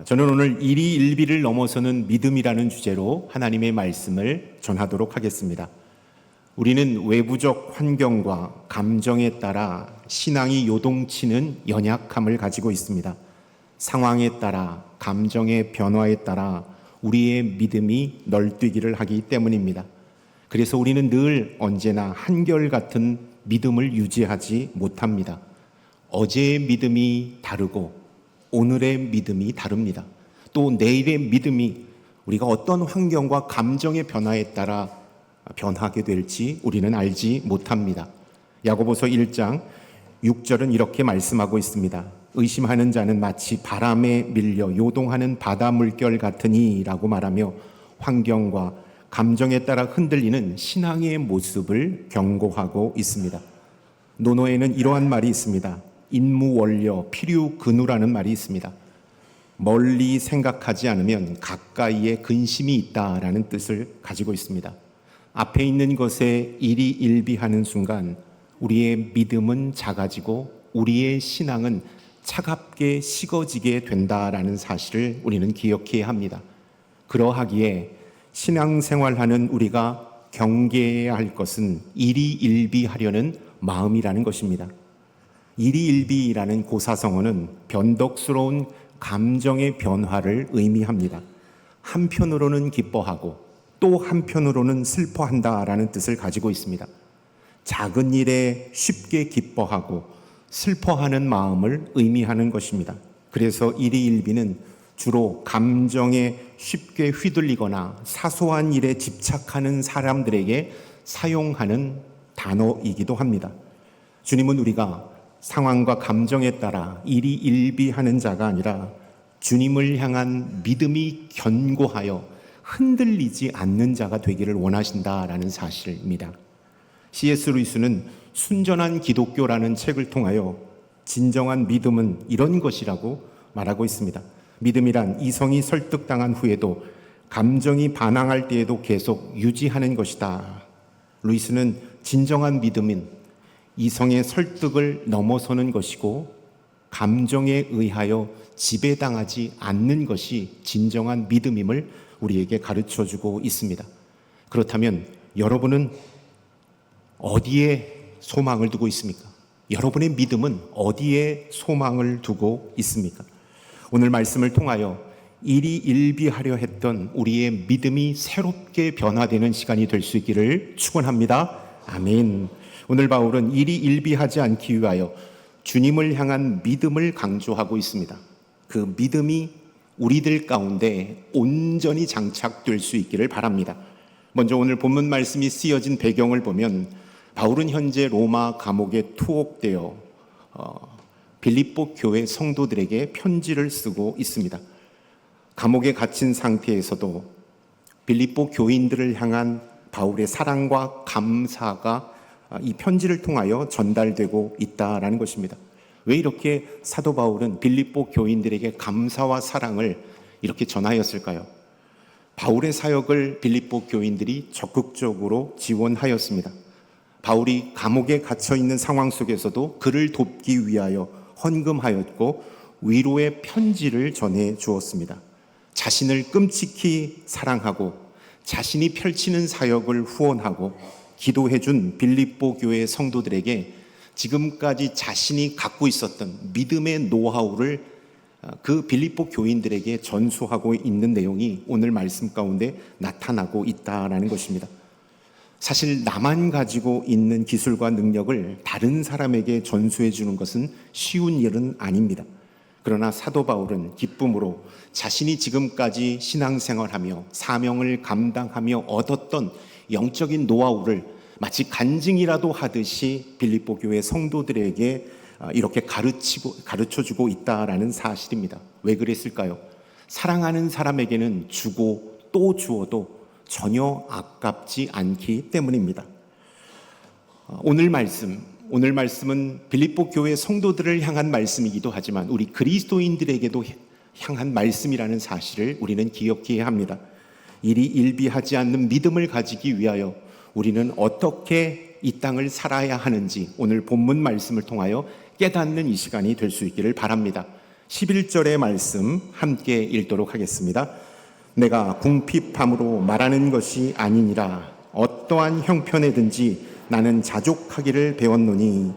저는 오늘 일희일비를 넘어서는 믿음이라는 주제로 하나님의 말씀을 전하도록 하겠습니다. 우리는 외부적 환경과 감정에 따라 신앙이 요동치는 연약함을 가지고 있습니다. 상황에 따라, 감정의 변화에 따라 우리의 믿음이 널뛰기를 하기 때문입니다. 그래서 우리는 늘 언제나 한결같은 믿음을 유지하지 못합니다. 어제의 믿음이 다르고 오늘의 믿음이 다릅니다. 또 내일의 믿음이 우리가 어떤 환경과 감정의 변화에 따라 변하게 될지 우리는 알지 못합니다. 야고보서 1장 6절은 이렇게 말씀하고 있습니다. 의심하는 자는 마치 바람에 밀려 요동하는 바다 물결 같으니 라고 말하며 환경과 감정에 따라 흔들리는 신앙의 모습을 경고하고 있습니다. 논어에는 이러한 말이 있습니다. 인무원려 필유근우라는 말이 있습니다. 멀리 생각하지 않으면 가까이에 근심이 있다라는 뜻을 가지고 있습니다. 앞에 있는 것에 일희일비하는 순간 우리의 믿음은 작아지고 우리의 신앙은 차갑게 식어지게 된다라는 사실을 우리는 기억해야 합니다. 그러하기에 신앙생활하는 우리가 경계해야 할 것은 일희일비하려는 마음이라는 것입니다. 일희일비라는 고사성어는 변덕스러운 감정의 변화를 의미합니다. 한편으로는 기뻐하고 또 한편으로는 슬퍼한다라는 뜻을 가지고 있습니다. 작은 일에 쉽게 기뻐하고 슬퍼하는 마음을 의미하는 것입니다. 그래서 일희일비는 주로 감정에 쉽게 휘둘리거나 사소한 일에 집착하는 사람들에게 사용하는 단어이기도 합니다. 주님은 우리가 상황과 감정에 따라 일희일비하는 자가 아니라 주님을 향한 믿음이 견고하여 흔들리지 않는 자가 되기를 원하신다라는 사실입니다. C.S. 루이스는 순전한 기독교라는 책을 통하여 진정한 믿음은 이런 것이라고 말하고 있습니다. 믿음이란 이성이 설득당한 후에도 감정이 반항할 때에도 계속 유지하는 것이다. 루이스는 진정한 믿음은 이성의 설득을 넘어서는 것이고 감정에 의하여 지배당하지 않는 것이 진정한 믿음임을 우리에게 가르쳐주고 있습니다. 그렇다면 여러분은 어디에 소망을 두고 있습니까? 여러분의 믿음은 어디에 소망을 두고 있습니까? 오늘 말씀을 통하여 일희일비하려 했던 우리의 믿음이 새롭게 변화되는 시간이 될 수 있기를 축원합니다. 아멘. 오늘 바울은 일희일비하지 않기 위하여 주님을 향한 믿음을 강조하고 있습니다. 그 믿음이 우리들 가운데 온전히 장착될 수 있기를 바랍니다. 먼저 오늘 본문 말씀이 쓰여진 배경을 보면 바울은 현재 로마 감옥에 투옥되어 빌립보 교회 성도들에게 편지를 쓰고 있습니다. 감옥에 갇힌 상태에서도 빌립보 교인들을 향한 바울의 사랑과 감사가 이 편지를 통하여 전달되고 있다라는 것입니다. 왜 이렇게 사도 바울은 빌립보 교인들에게 감사와 사랑을 이렇게 전하였을까요? 바울의 사역을 빌립보 교인들이 적극적으로 지원하였습니다. 바울이 감옥에 갇혀 있는 상황 속에서도 그를 돕기 위하여 헌금하였고 위로의 편지를 전해 주었습니다. 자신을 끔찍히 사랑하고 자신이 펼치는 사역을 후원하고 기도해준 빌립보 교회 성도들에게 지금까지 자신이 갖고 있었던 믿음의 노하우를 그 빌립보 교인들에게 전수하고 있는 내용이 오늘 말씀 가운데 나타나고 있다는 것입니다. 사실 나만 가지고 있는 기술과 능력을 다른 사람에게 전수해 주는 것은 쉬운 일은 아닙니다. 그러나 사도 바울은 기쁨으로 자신이 지금까지 신앙생활하며 사명을 감당하며 얻었던 영적인 노하우를 마치 간증이라도 하듯이 빌립보 교회 성도들에게 이렇게 가르쳐주고 있다라는 사실입니다. 왜 그랬을까요? 사랑하는 사람에게는 주고 또 주어도 전혀 아깝지 않기 때문입니다. 오늘 말씀은 빌립보 교회 성도들을 향한 말씀이기도 하지만 우리 그리스도인들에게도 향한 말씀이라는 사실을 우리는 기억해야 합니다. 일희일비하지 않는 믿음을 가지기 위하여 우리는 어떻게 이 땅을 살아야 하는지 오늘 본문 말씀을 통하여 깨닫는 이 시간이 될 수 있기를 바랍니다. 11절의 말씀 함께 읽도록 하겠습니다. 내가 궁핍함으로 말하는 것이 아니니라. 어떠한 형편에든지 나는 자족하기를 배웠노니.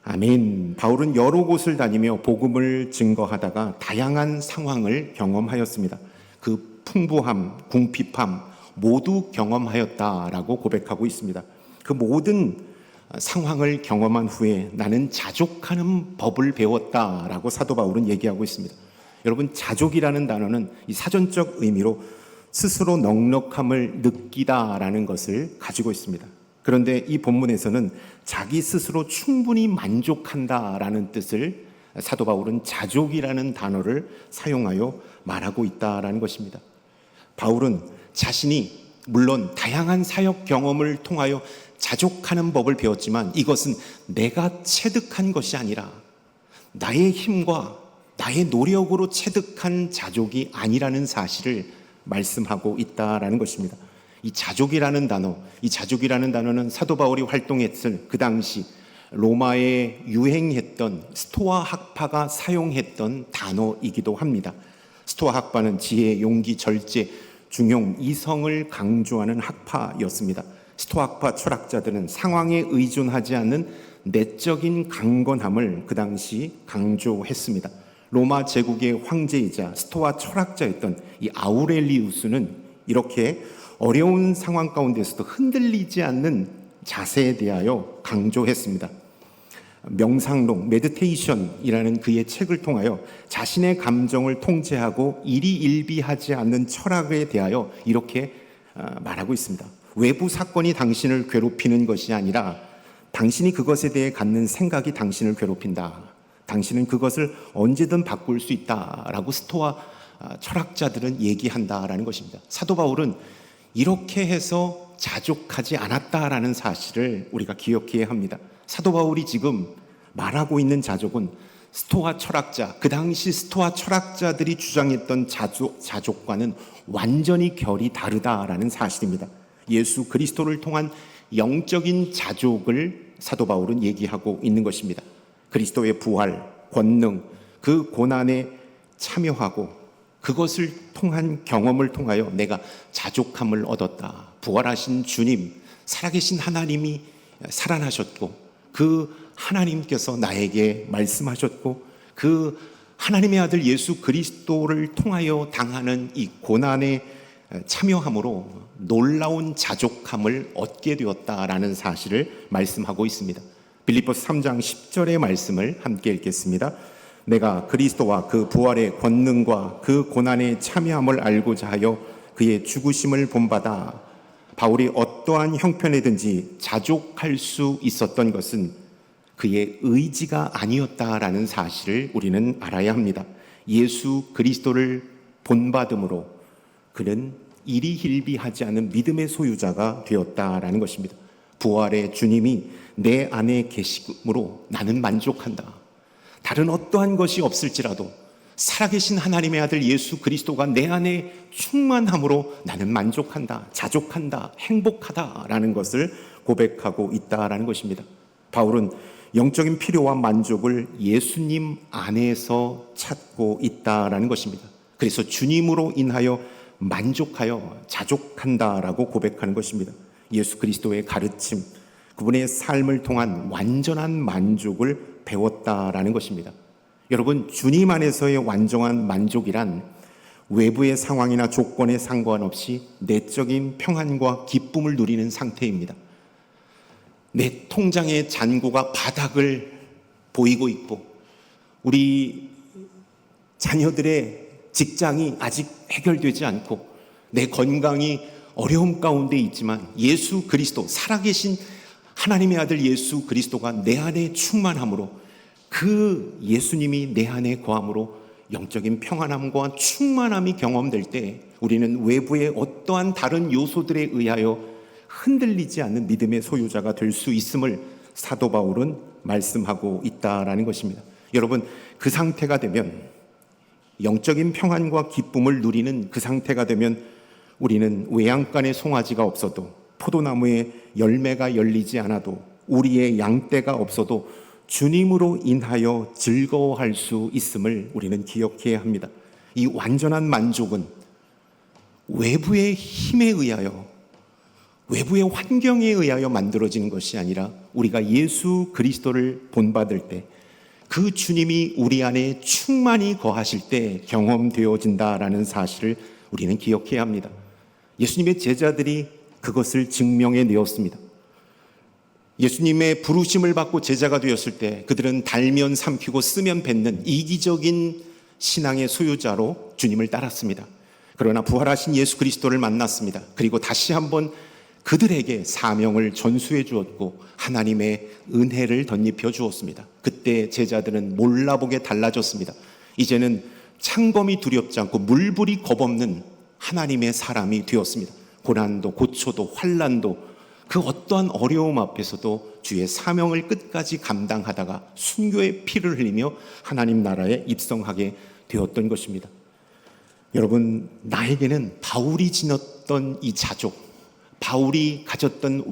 아멘. 바울은 여러 곳을 다니며 복음을 증거하다가 다양한 상황을 경험하였습니다. 그 풍부함, 궁핍함 모두 경험하였다라고 고백하고 있습니다. 그 모든 상황을 경험한 후에 나는 자족하는 법을 배웠다라고 사도 바울은 얘기하고 있습니다. 여러분, 자족이라는 단어는 이 사전적 의미로 스스로 넉넉함을 느끼다라는 것을 가지고 있습니다. 그런데 이 본문에서는 자기 스스로 충분히 만족한다라는 뜻을 사도 바울은 자족이라는 단어를 사용하여 말하고 있다라는 것입니다. 바울은 자신이 물론 다양한 사역 경험을 통하여 자족하는 법을 배웠지만 이것은 내가 체득한 것이 아니라 나의 힘과 나의 노력으로 체득한 자족이 아니라는 사실을 말씀하고 있다라는 것입니다. 이 자족이라는 단어는 사도 바울이 활동했을 그 당시 로마에 유행했던 스토아 학파가 사용했던 단어이기도 합니다. 스토아 학파는 지혜, 용기, 절제, 중용, 이성을 강조하는 학파였습니다. 스토아 학파 철학자들은 상황에 의존하지 않는 내적인 강건함을 그 당시 강조했습니다. 로마 제국의 황제이자 스토아 철학자였던 이 아우렐리우스는 이렇게 어려운 상황 가운데서도 흔들리지 않는 자세에 대하여 강조했습니다. 명상록, 메디테이션이라는 그의 책을 통하여 자신의 감정을 통제하고 일희일비하지 않는 철학에 대하여 이렇게 말하고 있습니다. 외부 사건이 당신을 괴롭히는 것이 아니라 당신이 그것에 대해 갖는 생각이 당신을 괴롭힌다. 당신은 그것을 언제든 바꿀 수 있다라고 스토아 철학자들은 얘기한다라는 것입니다. 사도 바울은 이렇게 해서 자족하지 않았다라는 사실을 우리가 기억해야 합니다. 사도 바울이 지금 말하고 있는 자족은 스토아 철학자, 그 당시 스토아 철학자들이 주장했던 자족과는 완전히 결이 다르다라는 사실입니다. 예수 그리스도를 통한 영적인 자족을 사도 바울은 얘기하고 있는 것입니다. 그리스도의 부활, 권능, 그 고난에 참여하고 그것을 통한 경험을 통하여 내가 자족함을 얻었다. 부활하신 주님, 살아계신 하나님이 살아나셨고 그 하나님께서 나에게 말씀하셨고 그 하나님의 아들 예수 그리스도를 통하여 당하는 이 고난에 참여함으로 놀라운 자족함을 얻게 되었다라는 사실을 말씀하고 있습니다. 빌립보서 3장 10절의 말씀을 함께 읽겠습니다. 내가 그리스도와 그 부활의 권능과 그 고난에 참여함을 알고자 하여 그의 죽으심을 본받아 바울이 어떠한 형편에든지 자족할 수 있었던 것은 그의 의지가 아니었다라는 사실을 우리는 알아야 합니다. 예수 그리스도를 본받음으로 그는 일희일비하지 않은 믿음의 소유자가 되었다라는 것입니다. 부활의 주님이 내 안에 계심으로 나는 만족한다. 다른 어떠한 것이 없을지라도 살아계신 하나님의 아들 예수 그리스도가 내 안에 충만함으로 나는 만족한다, 자족한다, 행복하다라는 것을 고백하고 있다라는 것입니다. 바울은 영적인 필요와 만족을 예수님 안에서 찾고 있다라는 것입니다. 그래서 주님으로 인하여 만족하여 자족한다라고 고백하는 것입니다. 예수 그리스도의 가르침, 그분의 삶을 통한 완전한 만족을 배웠다라는 것입니다. 여러분, 주님 안에서의 완전한 만족이란 외부의 상황이나 조건에 상관없이 내적인 평안과 기쁨을 누리는 상태입니다. 내 통장의 잔고가 바닥을 보이고 있고 우리 자녀들의 직장이 아직 해결되지 않고 내 건강이 어려움 가운데 있지만 예수 그리스도, 살아계신 하나님의 아들 예수 그리스도가 내 안에 충만함으로 그 예수님이 내 안에 거함으로 영적인 평안함과 충만함이 경험될 때 우리는 외부의 어떠한 다른 요소들에 의하여 흔들리지 않는 믿음의 소유자가 될 수 있음을 사도 바울은 말씀하고 있다라는 것입니다. 여러분, 그 상태가 되면, 영적인 평안과 기쁨을 누리는 그 상태가 되면 우리는 외양간에 송아지가 없어도, 포도나무에 열매가 열리지 않아도, 우리의 양떼가 없어도 주님으로 인하여 즐거워할 수 있음을 우리는 기억해야 합니다. 이 완전한 만족은 외부의 힘에 의하여, 외부의 환경에 의하여 만들어지는 것이 아니라 우리가 예수 그리스도를 본받을 때, 그 주님이 우리 안에 충만히 거하실 때 경험되어진다라는 사실을 우리는 기억해야 합니다. 예수님의 제자들이 그것을 증명해 내었습니다. 예수님의 부르심을 받고 제자가 되었을 때 그들은 달면 삼키고 쓰면 뱉는 이기적인 신앙의 소유자로 주님을 따랐습니다. 그러나 부활하신 예수 그리스도를 만났습니다. 그리고 다시 한번 그들에게 사명을 전수해 주었고 하나님의 은혜를 덧입혀 주었습니다. 그때 제자들은 몰라보게 달라졌습니다. 이제는 창검이 두렵지 않고 물불이 겁없는 하나님의 사람이 되었습니다. 고난도 고초도 환난도 그 어떠한 어려움 앞에서도 주의 사명을 끝까지 감당하다가 순교의 피를 흘리며 하나님 나라에 입성하게 되었던 것입니다. 여러분, 나에게는 바울이 지녔던 이 자족, 바울이 가졌던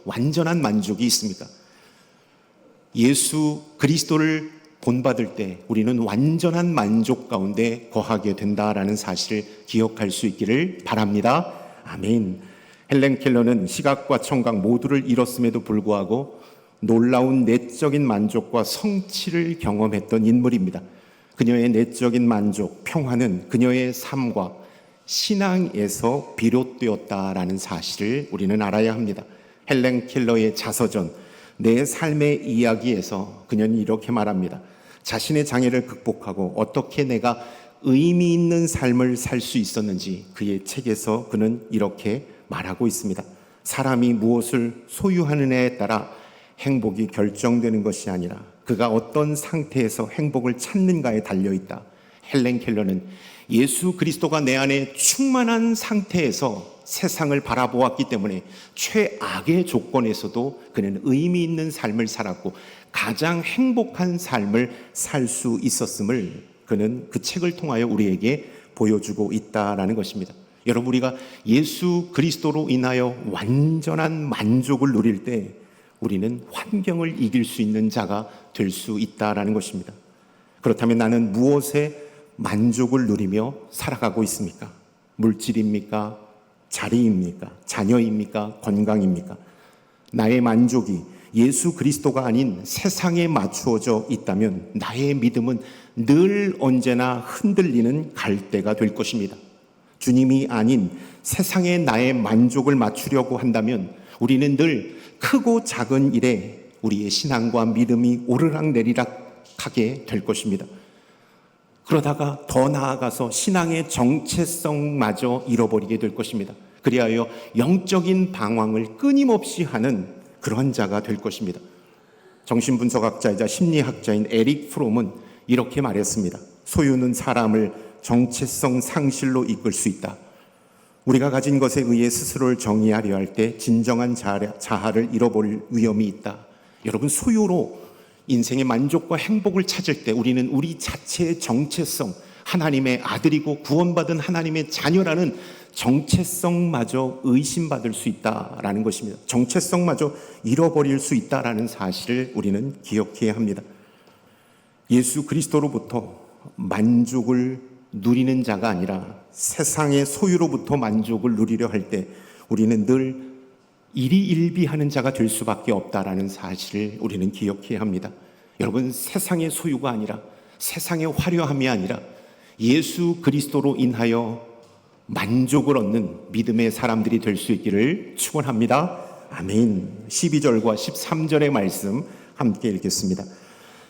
완전한 만족이 있습니까? 예수 그리스도를 본받을 때 우리는 완전한 만족 가운데 거하게 된다라는 사실을 기억할 수 있기를 바랍니다. 아멘. 헬렌 켈러는 시각과 청각 모두를 잃었음에도 불구하고 놀라운 내적인 만족과 성취를 경험했던 인물입니다. 그녀의 내적인 만족, 평화는 그녀의 삶과 신앙에서 비롯되었다라는 사실을 우리는 알아야 합니다. 헬렌 켈러의 자서전 내 삶의 이야기에서 그녀는 이렇게 말합니다. 자신의 장애를 극복하고 어떻게 내가 의미 있는 삶을 살 수 있었는지 그의 책에서 그는 이렇게 말하고 있습니다. 사람이 무엇을 소유하느냐에 따라 행복이 결정되는 것이 아니라 그가 어떤 상태에서 행복을 찾는가에 달려있다. 헬렌 켈러는 예수 그리스도가 내 안에 충만한 상태에서 세상을 바라보았기 때문에 최악의 조건에서도 그는 의미 있는 삶을 살았고 가장 행복한 삶을 살 수 있었음을 그는 그 책을 통하여 우리에게 보여주고 있다라는 것입니다. 여러분, 우리가 예수 그리스도로 인하여 완전한 만족을 누릴 때 우리는 환경을 이길 수 있는 자가 될 수 있다라는 것입니다. 그렇다면 나는 무엇에 만족을 누리며 살아가고 있습니까? 물질입니까? 자리입니까? 자녀입니까? 건강입니까? 나의 만족이 예수 그리스도가 아닌 세상에 맞추어져 있다면 나의 믿음은 늘 언제나 흔들리는 갈대가 될 것입니다. 주님이 아닌 세상에 나의 만족을 맞추려고 한다면 우리는 늘 크고 작은 일에 우리의 신앙과 믿음이 오르락내리락하게 될 것입니다. 그러다가 더 나아가서 신앙의 정체성마저 잃어버리게 될 것입니다. 그리하여 영적인 방황을 끊임없이 하는 그러한 자가 될 것입니다. 정신분석학자이자 심리학자인 에릭 프롬은 이렇게 말했습니다. 소유는 사람을 정체성 상실로 이끌 수 있다. 우리가 가진 것에 의해 스스로를 정의하려 할 때 진정한 자아를 잃어버릴 위험이 있다. 여러분, 소유로 인생의 만족과 행복을 찾을 때 우리는 우리 자체의 정체성, 하나님의 아들이고 구원받은 하나님의 자녀라는 정체성마저 의심받을 수 있다라는 것입니다. 정체성마저 잃어버릴 수 있다라는 사실을 우리는 기억해야 합니다. 예수 그리스도로부터 만족을 누리는 자가 아니라 세상의 소유로부터 만족을 누리려 할 때 우리는 늘 일희일비하는 자가 될 수밖에 없다라는 사실을 우리는 기억해야 합니다. 여러분, 세상의 소유가 아니라 세상의 화려함이 아니라 예수 그리스도로 인하여 만족을 얻는 믿음의 사람들이 될 수 있기를 축원합니다. 아멘. 12절과 13절의 말씀 함께 읽겠습니다.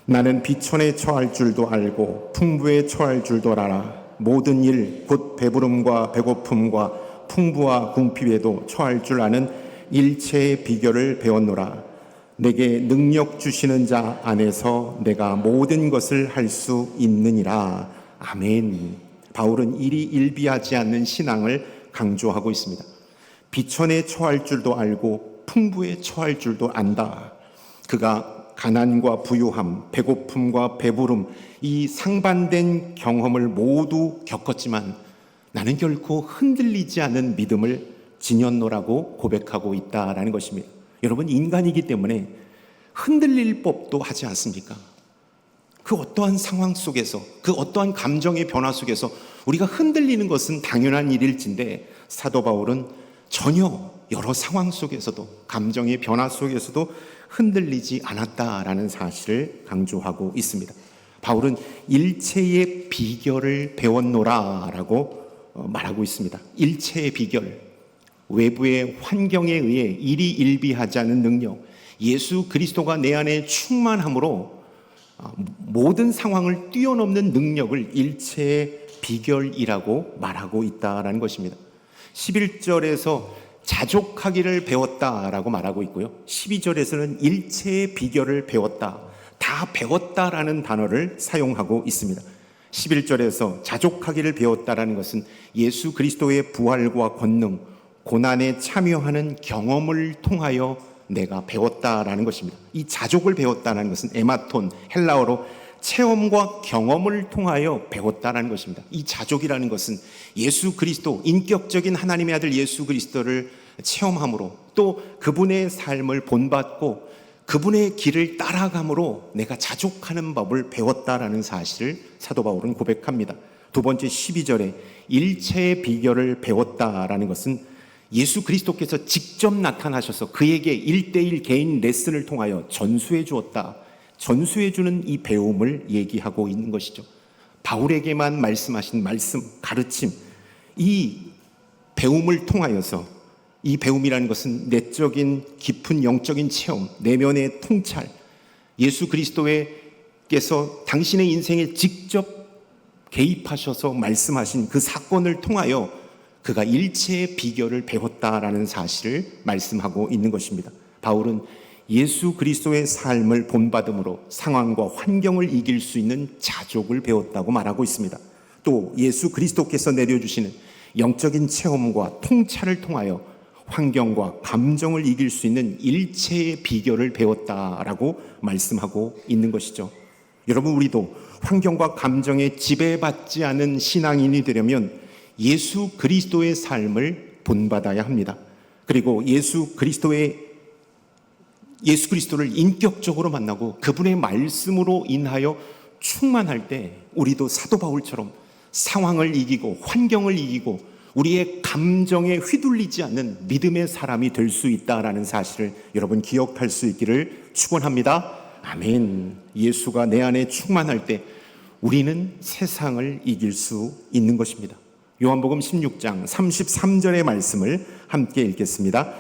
나는 비천에 처할 줄도 알고 풍부에 처할 줄도 알아. 모든 일 곧 배부름과 배고픔과 풍부와 궁핍에도 처할 줄 아는 일체의 비결을 배웠노라. 내게 능력 주시는 자 안에서 내가 모든 것을 할 수 있느니라. 아멘. 바울은 일희일비하지 않는 신앙을 강조하고 있습니다. 비천에 처할 줄도 알고 풍부에 처할 줄도 안다. 그가 가난과 부유함, 배고픔과 배부름, 이 상반된 경험을 모두 겪었지만 나는 결코 흔들리지 않은 믿음을 지녔노라고 고백하고 있다라는 것입니다. 여러분, 인간이기 때문에 흔들릴 법도 하지 않습니까? 그 어떠한 상황 속에서, 그 어떠한 감정의 변화 속에서 우리가 흔들리는 것은 당연한 일일진데, 사도 바울은 전혀 여러 상황 속에서도, 감정의 변화 속에서도 흔들리지 않았다라는 사실을 강조하고 있습니다. 바울은 일체의 비결을 배웠노라라고 말하고 있습니다. 일체의 비결, 외부의 환경에 의해 일희일비하지 않은 능력, 예수 그리스도가 내 안에 충만함으로 모든 상황을 뛰어넘는 능력을 일체의 비결이라고 말하고 있다라는 것입니다. 11절에서 자족하기를 배웠다라고 말하고 있고요, 12절에서는 일체의 비결을 배웠다, 다 배웠다라는 단어를 사용하고 있습니다. 11절에서 자족하기를 배웠다라는 것은 예수 그리스도의 부활과 권능, 고난에 참여하는 경험을 통하여 내가 배웠다라는 것입니다. 이 자족을 배웠다는 것은 에마톤, 헬라어로 체험과 경험을 통하여 배웠다는 것입니다. 이 자족이라는 것은 예수 그리스도, 인격적인 하나님의 아들 예수 그리스도를 체험함으로, 또 그분의 삶을 본받고 그분의 길을 따라감으로 내가 자족하는 법을 배웠다라는 사실을 사도 바울은 고백합니다. 두 번째 12절에 일체의 비결을 배웠다라는 것은 예수 그리스도께서 직접 나타나셔서 그에게 1:1 개인 레슨을 통하여 전수해 주었다, 전수해 주는 이 배움을 얘기하고 있는 것이죠. 바울에게만 말씀하신 말씀, 가르침, 이 배움을 통하여서, 이 배움이라는 것은 내적인 깊은 영적인 체험, 내면의 통찰, 예수 그리스도께서 당신의 인생에 직접 개입하셔서 말씀하신 그 사건을 통하여 그가 일체의 비결을 배웠다라는 사실을 말씀하고 있는 것입니다. 바울은 예수 그리스도의 삶을 본받음으로 상황과 환경을 이길 수 있는 자족을 배웠다고 말하고 있습니다. 또 예수 그리스도께서 내려주시는 영적인 체험과 통찰을 통하여 환경과 감정을 이길 수 있는 일체의 비결을 배웠다라고 말씀하고 있는 것이죠. 여러분, 우리도 환경과 감정에 지배받지 않은 신앙인이 되려면 예수 그리스도의 삶을 본받아야 합니다. 그리고 예수 그리스도를 인격적으로 만나고 그분의 말씀으로 인하여 충만할 때 우리도 사도 바울처럼 상황을 이기고 환경을 이기고 우리의 감정에 휘둘리지 않는 믿음의 사람이 될 수 있다라는 사실을 여러분 기억할 수 있기를 축원합니다. 아멘. 예수가 내 안에 충만할 때 우리는 세상을 이길 수 있는 것입니다. 요한복음 16장 33절의 말씀을 함께 읽겠습니다.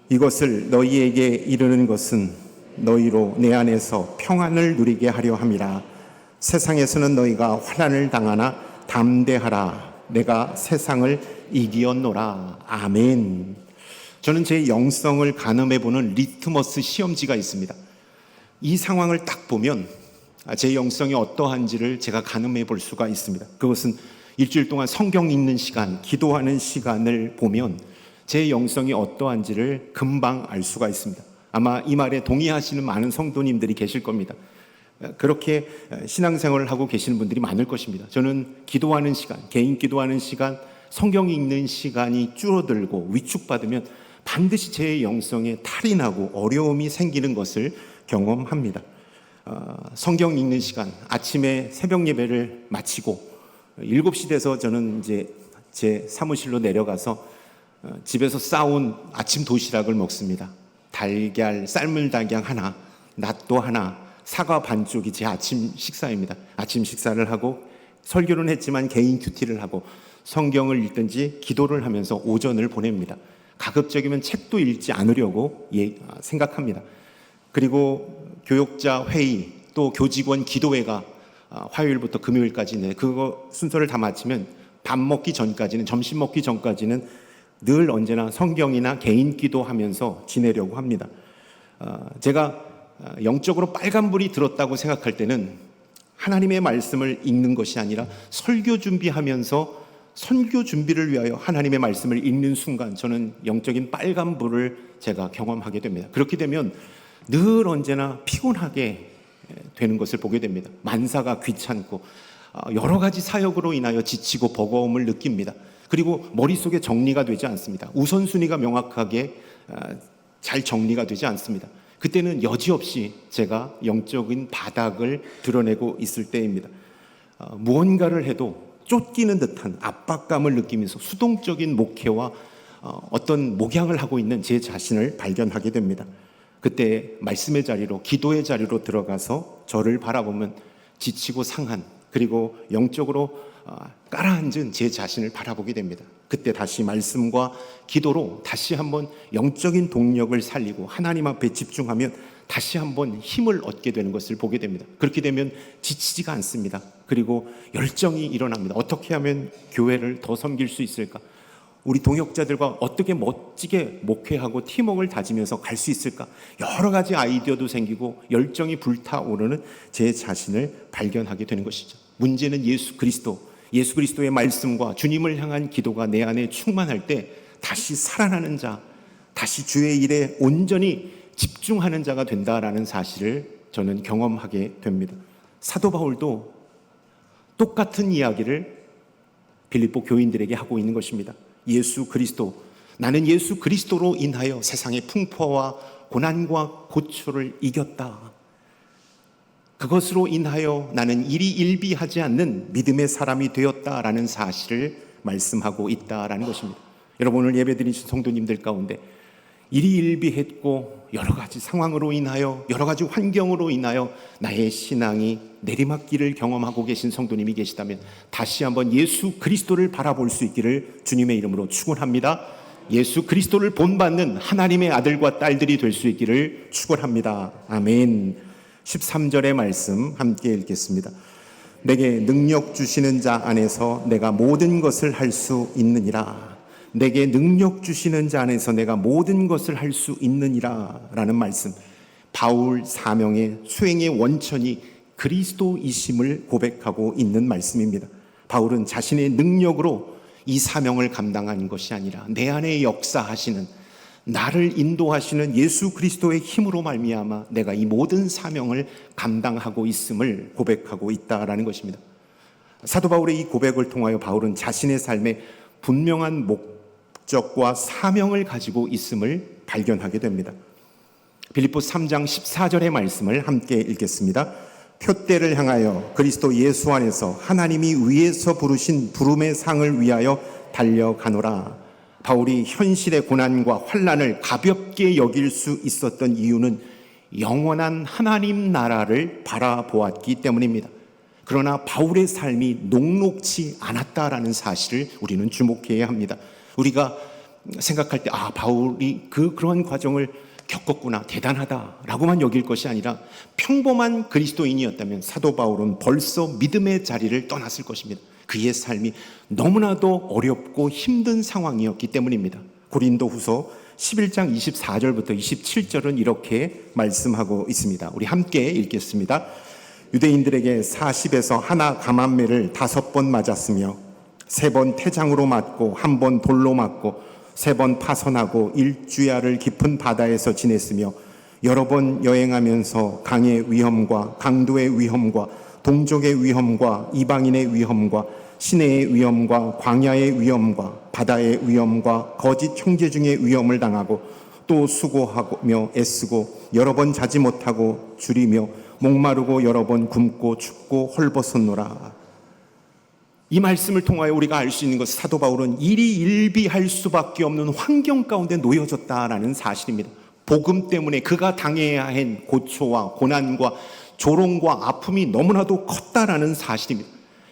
이것을 너희에게 이르는 것은 너희로 내 안에서 평안을 누리게 하려 함이라. 세상에서는 너희가 환난을 당하나 담대하라. 내가 세상을 이기었노라. 아멘. 저는 제 영성을 가늠해보는 리트머스 시험지가 있습니다. 이 상황을 딱 보면 제 영성이 어떠한지를 제가 가늠해 볼 수가 있습니다. 그것은 일주일 동안 성경 읽는 시간, 기도하는 시간을 보면 제 영성이 어떠한지를 금방 알 수가 있습니다. 아마 이 말에 동의하시는 많은 성도님들이 계실 겁니다. 그렇게 신앙생활을 하고 계시는 분들이 많을 것입니다. 저는 기도하는 시간, 개인 기도하는 시간, 성경 읽는 시간이 줄어들고 위축받으면 반드시 제 영성에 탈이 나고 어려움이 생기는 것을 경험합니다. 성경 읽는 시간, 아침에 새벽 예배를 마치고 7시 돼서 저는 이제 제 사무실로 내려가서 집에서 싸온 아침 도시락을 먹습니다. 달걀, 삶은 달걀 하나, 낫또 하나, 사과 반쪽이 제 아침 식사입니다. 아침 식사를 하고 설교는 했지만 개인 큐티를 하고 성경을 읽든지 기도를 하면서 오전을 보냅니다. 가급적이면 책도 읽지 않으려고 생각합니다. 그리고 교역자 회의, 또 교직원 기도회가 화요일부터 금요일까지 그거 순서를 다 마치면 밥 먹기 전까지는, 점심 먹기 전까지는 늘 언제나 성경이나 개인 기도하면서 지내려고 합니다. 제가 영적으로 빨간불이 들었다고 생각할 때는 하나님의 말씀을 읽는 것이 아니라 설교 준비하면서 선교 준비를 위하여 하나님의 말씀을 읽는 순간 저는 영적인 빨간불을 제가 경험하게 됩니다. 그렇게 되면 늘 언제나 피곤하게 되는 것을 보게 됩니다. 만사가 귀찮고 여러 가지 사역으로 인하여 지치고 버거움을 느낍니다. 그리고 머릿속에 정리가 되지 않습니다. 우선순위가 명확하게 잘 정리가 되지 않습니다. 그때는 여지없이 제가 영적인 바닥을 드러내고 있을 때입니다. 무언가를 해도 쫓기는 듯한 압박감을 느끼면서 수동적인 목회와 어떤 목양을 하고 있는 제 자신을 발견하게 됩니다. 그때 말씀의 자리로, 기도의 자리로 들어가서 저를 바라보면 지치고 상한, 그리고 영적으로 깔아앉은 제 자신을 바라보게 됩니다. 그때 다시 말씀과 기도로 다시 한번 영적인 동력을 살리고 하나님 앞에 집중하면 다시 한번 힘을 얻게 되는 것을 보게 됩니다. 그렇게 되면 지치지가 않습니다. 그리고 열정이 일어납니다. 어떻게 하면 교회를 더 섬길 수 있을까? 우리 동역자들과 어떻게 멋지게 목회하고 팀워크를 다지면서 갈 수 있을까? 여러 가지 아이디어도 생기고 열정이 불타오르는 제 자신을 발견하게 되는 것이죠. 문제는 예수 그리스도의 말씀과 주님을 향한 기도가 내 안에 충만할 때 다시 살아나는 자, 다시 주의 일에 온전히 집중하는 자가 된다라는 사실을 저는 경험하게 됩니다. 사도 바울도 똑같은 이야기를 빌립보 교인들에게 하고 있는 것입니다. 예수 그리스도, 나는 예수 그리스도로 인하여 세상의 풍파와 고난과 고초를 이겼다. 그것으로 인하여 나는 일희일비하지 않는 믿음의 사람이 되었다라는 사실을 말씀하고 있다라는 것입니다. 여러분, 오늘 예배드리신 성도님들 가운데 일희일비했고 여러 가지 상황으로 인하여, 여러 가지 환경으로 인하여 나의 신앙이 내리막길을 경험하고 계신 성도님이 계시다면 다시 한번 예수 그리스도를 바라볼 수 있기를 주님의 이름으로 축원합니다. 예수 그리스도를 본받는 하나님의 아들과 딸들이 될 수 있기를 축원합니다. 아멘. 13절의 말씀 함께 읽겠습니다. 내게 능력 주시는 자 안에서 내가 모든 것을 할 수 있느니라. 내게 능력 주시는 자 안에서 내가 모든 것을 할 수 있느니라 라는 말씀. 바울 사명의 수행의 원천이 그리스도이심을 고백하고 있는 말씀입니다. 바울은 자신의 능력으로 이 사명을 감당한 것이 아니라 내 안에 역사하시는, 나를 인도하시는 예수 그리스도의 힘으로 말미암아 내가 이 모든 사명을 감당하고 있음을 고백하고 있다라는 것입니다. 사도 바울의 이 고백을 통하여 바울은 자신의 삶에 분명한 목적과 사명을 가지고 있음을 발견하게 됩니다. 빌립보 3장 14절의 말씀을 함께 읽겠습니다. 표대를 향하여 그리스도 예수 안에서 하나님이 위에서 부르신 부름의 상을 위하여 달려가노라. 바울이 현실의 고난과 환난을 가볍게 여길 수 있었던 이유는 영원한 하나님 나라를 바라보았기 때문입니다. 그러나 바울의 삶이 녹록지 않았다라는 사실을 우리는 주목해야 합니다. 우리가 생각할 때 바울이 그런 과정을 겪었구나, 대단하다라고만 여길 것이 아니라 평범한 그리스도인이었다면 사도 바울은 벌써 믿음의 자리를 떠났을 것입니다. 그의 삶이 너무나도 어렵고 힘든 상황이었기 때문입니다. 고린도후서 11장 24절부터 27절은 이렇게 말씀하고 있습니다. 우리 함께 읽겠습니다. 유대인들에게 40에서 하나 감암매를 5번 맞았으며 3번 태장으로 맞고 1번 돌로 맞고 3번 파선하고 일주야를 깊은 바다에서 지냈으며 여러 번 여행하면서 강의 위험과 강도의 위험과 동족의 위험과 이방인의 위험과 시내의 위험과 광야의 위험과 바다의 위험과 거짓 형제 중의 위험을 당하고 또 수고하며 애쓰고 여러 번 자지 못하고 줄이며 목마르고 여러 번 굶고 춥고 헐벗었노라. 이 말씀을 통하여 우리가 알 수 있는 것은 사도 바울은 일희일비할 수밖에 없는 환경 가운데 놓여졌다라는 사실입니다. 복음 때문에 그가 당해야 한 고초와 고난과 조롱과 아픔이 너무나도 컸다라는 사실입니다.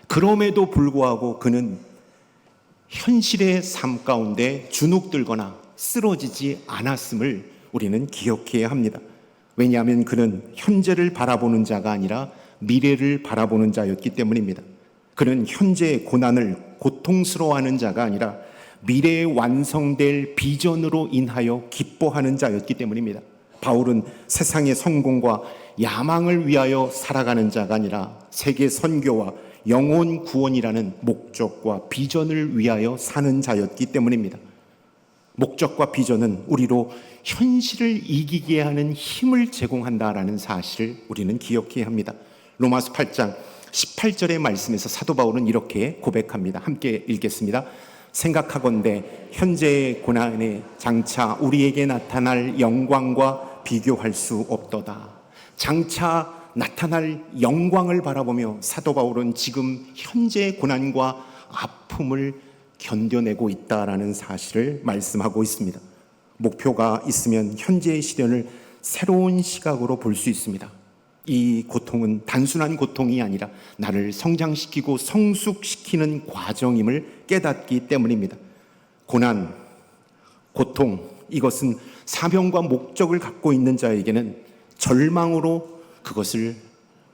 그럼에도 불구하고 그는 현실의 삶 가운데 주눅들거나 쓰러지지 않았음을 우리는 기억해야 합니다. 왜냐하면 그는 현재를 바라보는 자가 아니라 미래를 바라보는 자였기 때문입니다. 그는 현재의 고난을 고통스러워하는 자가 아니라 미래에 완성될 비전으로 인하여 기뻐하는 자였기 때문입니다. 바울은 세상의 성공과 야망을 위하여 살아가는 자가 아니라 세계 선교와 영혼 구원이라는 목적과 비전을 위하여 사는 자였기 때문입니다. 목적과 비전은 우리로 현실을 이기게 하는 힘을 제공한다라는 사실을 우리는 기억해야 합니다. 로마서 8장 18절의 말씀에서 사도 바울은 이렇게 고백합니다. 함께 읽겠습니다. 생각하건대 현재의 고난에 장차 우리에게 나타날 영광과 비교할 수 없도다. 장차 나타날 영광을 바라보며 사도 바울은 지금 현재의 고난과 아픔을 견뎌내고 있다라는 사실을 말씀하고 있습니다. 목표가 있으면 현재의 시련을 새로운 시각으로 볼 수 있습니다. 이 고통은 단순한 고통이 아니라 나를 성장시키고 성숙시키는 과정임을 깨닫기 때문입니다. 고난, 고통, 이것은 사명과 목적을 갖고 있는 자에게는 절망으로 그것을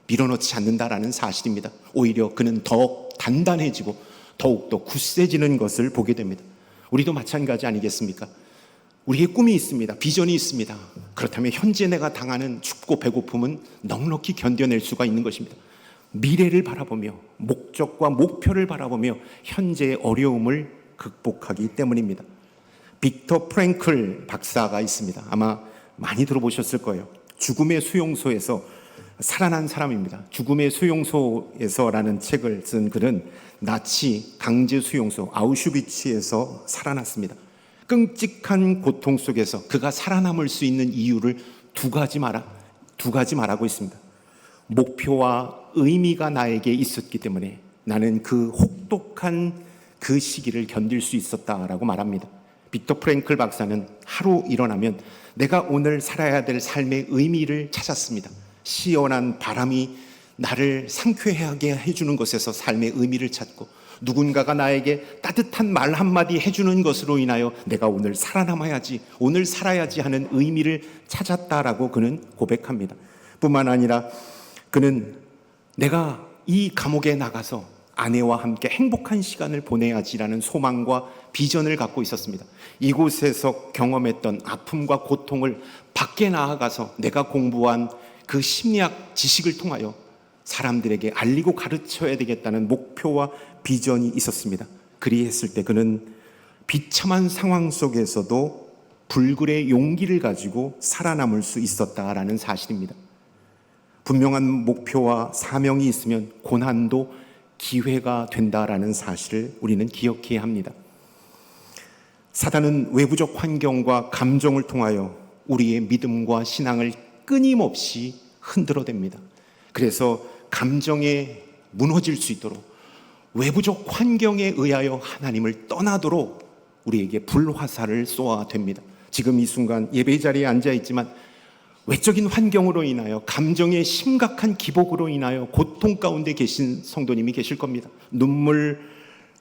밀어넣지 않는다라는 사실입니다. 오히려 그는 더욱 단단해지고 더욱더 굳세지는 것을 보게 됩니다. 우리도 마찬가지 아니겠습니까? 우리의 꿈이 있습니다. 비전이 있습니다. 그렇다면 현재 내가 당하는 춥고 배고픔은 넉넉히 견뎌낼 수가 있는 것입니다. 미래를 바라보며 목적과 목표를 바라보며 현재의 어려움을 극복하기 때문입니다. 빅터 프랭클 박사가 있습니다. 아마 많이 들어보셨을 거예요. 죽음의 수용소에서 살아난 사람입니다. 죽음의 수용소에서라는 책을 쓴 그는 나치 강제 수용소 아우슈비츠에서 살아났습니다. 끔찍한 고통 속에서 그가 살아남을 수 있는 이유를 두 가지 말하고 있습니다. 목표와 의미가 나에게 있었기 때문에 나는 그 혹독한 그 시기를 견딜 수 있었다라고 말합니다. 빅터 프랭클 박사는 하루 일어나면 내가 오늘 살아야 될 삶의 의미를 찾았습니다. 시원한 바람이 나를 상쾌하게 해주는 것에서 삶의 의미를 찾고, 누군가가 나에게 따뜻한 말 한마디 해주는 것으로 인하여 내가 오늘 살아남아야지, 오늘 살아야지 하는 의미를 찾았다라고 그는 고백합니다. 뿐만 아니라 그는 내가 이 감옥에 나가서 아내와 함께 행복한 시간을 보내야지라는 소망과 비전을 갖고 있었습니다. 이곳에서 경험했던 아픔과 고통을 밖에 나아가서 내가 공부한 그 심리학 지식을 통하여 사람들에게 알리고 가르쳐야 되겠다는 목표와 비전이 있었습니다. 그리했을 때 그는 비참한 상황 속에서도 불굴의 용기를 가지고 살아남을 수 있었다라는 사실입니다. 분명한 목표와 사명이 있으면 고난도 기회가 된다라는 사실을 우리는 기억해야 합니다. 사단은 외부적 환경과 감정을 통하여 우리의 믿음과 신앙을 끊임없이 흔들어댑니다. 그래서 감정에 무너질 수 있도록, 외부적 환경에 의하여 하나님을 떠나도록 우리에게 불화살을 쏘아댑니다. 지금 이 순간 예배 자리에 앉아 있지만 외적인 환경으로 인하여, 감정의 심각한 기복으로 인하여 고통 가운데 계신 성도님이 계실 겁니다. 눈물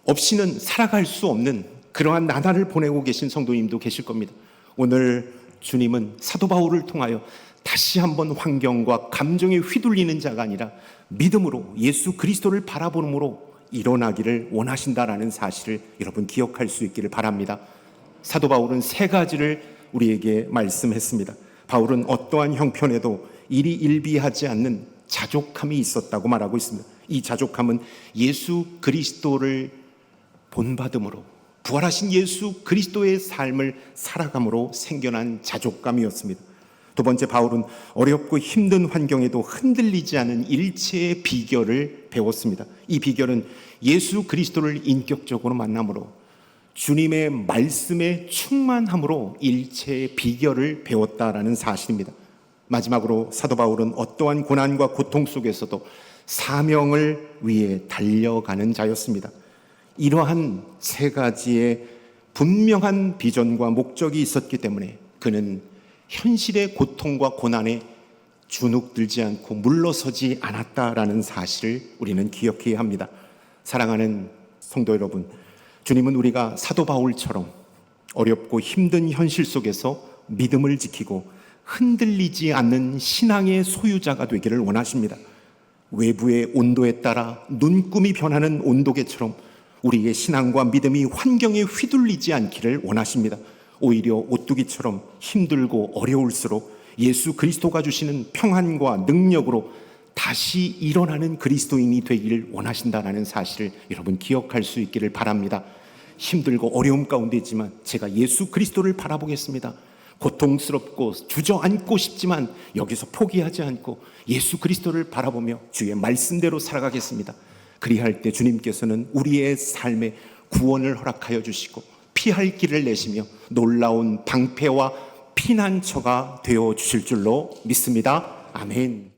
없이는 살아갈 수 없는 그러한 나날을 보내고 계신 성도님도 계실 겁니다. 오늘 주님은 사도 바울을 통하여 다시 한번 환경과 감정에 휘둘리는 자가 아니라 믿음으로 예수 그리스도를 바라보므로 일어나기를 원하신다라는 사실을 여러분 기억할 수 있기를 바랍니다. 사도 바울은 세 가지를 우리에게 말씀했습니다. 바울은 어떠한 형편에도 일이 일비하지 않는 자족함이 있었다고 말하고 있습니다. 이 자족함은 예수 그리스도를 본받음으로, 부활하신 예수 그리스도의 삶을 살아감으로 생겨난 자족감이었습니다. 두 번째, 바울은 어렵고 힘든 환경에도 흔들리지 않은 일체의 비결을 배웠습니다. 이 비결은 예수 그리스도를 인격적으로 만남으로, 주님의 말씀에 충만함으로 일체의 비결을 배웠다라는 사실입니다. 마지막으로 사도 바울은 어떠한 고난과 고통 속에서도 사명을 위해 달려가는 자였습니다. 이러한 세 가지의 분명한 비전과 목적이 있었기 때문에 그는 현실의 고통과 고난에 주눅들지 않고 물러서지 않았다라는 사실을 우리는 기억해야 합니다. 사랑하는 성도 여러분, 주님은 우리가 사도 바울처럼 어렵고 힘든 현실 속에서 믿음을 지키고 흔들리지 않는 신앙의 소유자가 되기를 원하십니다. 외부의 온도에 따라 눈금이 변하는 온도계처럼 우리의 신앙과 믿음이 환경에 휘둘리지 않기를 원하십니다. 오히려 오뚜기처럼 힘들고 어려울수록 예수 그리스도가 주시는 평안과 능력으로 다시 일어나는 그리스도인이 되기를 원하신다는 사실을 여러분 기억할 수 있기를 바랍니다. 힘들고 어려움 가운데 있지만 제가 예수 그리스도를 바라보겠습니다. 고통스럽고 주저앉고 싶지만 여기서 포기하지 않고 예수 그리스도를 바라보며 주의 말씀대로 살아가겠습니다. 그리할 때 주님께서는 우리의 삶에 구원을 허락하여 주시고 피할 길을 내시며 놀라운 방패와 피난처가 되어 주실 줄로 믿습니다. 아멘.